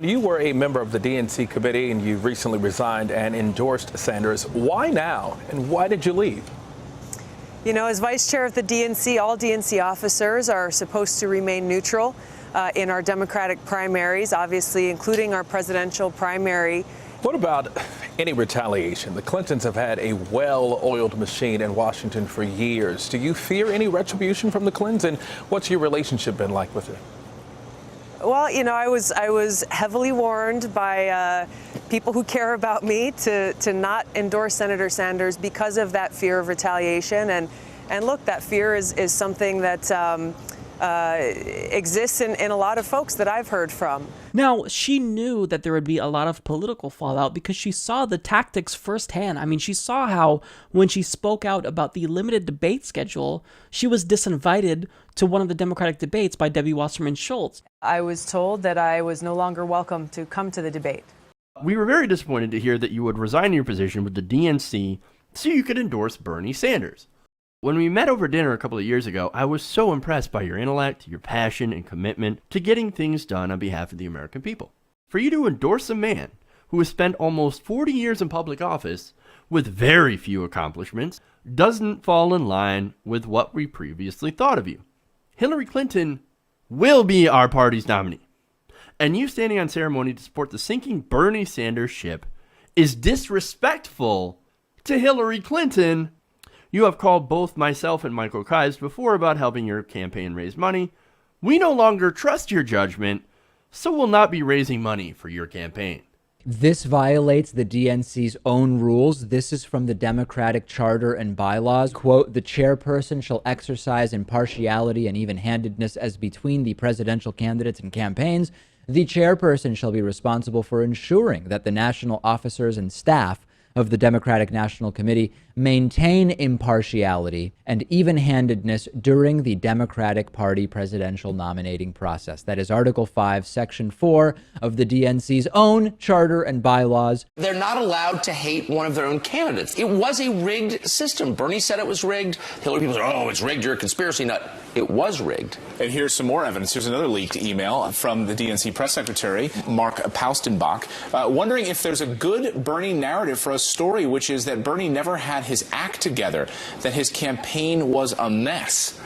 You were a member of the DNC committee and you recently resigned and endorsed Sanders. Why now? And why did you leave? You know, as vice chair of the DNC, all DNC officers are supposed to remain neutral in our Democratic primaries, obviously, including our presidential primary. What about any retaliation? The Clintons have had a well-oiled machine in Washington for years. Do you fear any retribution from the Clintons? And what's your relationship been like with it? Well, you know, I was heavily warned by people who care about me to not endorse Senator Sanders because of that fear of retaliation. And look, that fear is something that exists in a lot of folks that I've heard from. Now, she knew that there would be a lot of political fallout because she saw the tactics firsthand. I mean, she saw how when she spoke out about the limited debate schedule, she was disinvited to one of the Democratic debates by Debbie Wasserman Schultz. I was told that I was no longer welcome to come to the debate. We were very disappointed to hear that you would resign your position with the DNC so you could endorse Bernie Sanders. When we met over dinner a couple of years ago, I was so impressed by your intellect, your passion, and commitment to getting things done on behalf of the American people. For you to endorse a man who has spent almost 40 years in public office with very few accomplishments doesn't fall in line with what we previously thought of you. Hillary Clinton will be our party's nominee. And you standing on ceremony to support the sinking Bernie Sanders ship is disrespectful to Hillary Clinton. You have called both myself and Michael Kives before about helping your campaign raise money. We no longer trust your judgment, so we'll not be raising money for your campaign. This violates the DNC's own rules. This is from the Democratic Charter and bylaws. Quote, the chairperson shall exercise impartiality and even-handedness as between the presidential candidates and campaigns. The chairperson shall be responsible for ensuring that the national officers and staff of the Democratic National Committee maintain impartiality and even-handedness during the Democratic Party presidential nominating process. That is Article 5, Section 4 of the DNC's own charter and bylaws. They're not allowed to hate one of their own candidates. It was a rigged system. Bernie said it was rigged. Hillary people said, oh, it's rigged. You're a conspiracy nut. It was rigged. And here's some more evidence. Here's another leaked email from the DNC press secretary, Mark Paustenbach, wondering if there's a good Bernie narrative for a story, which is that Bernie never had his act together, that his campaign was a mess.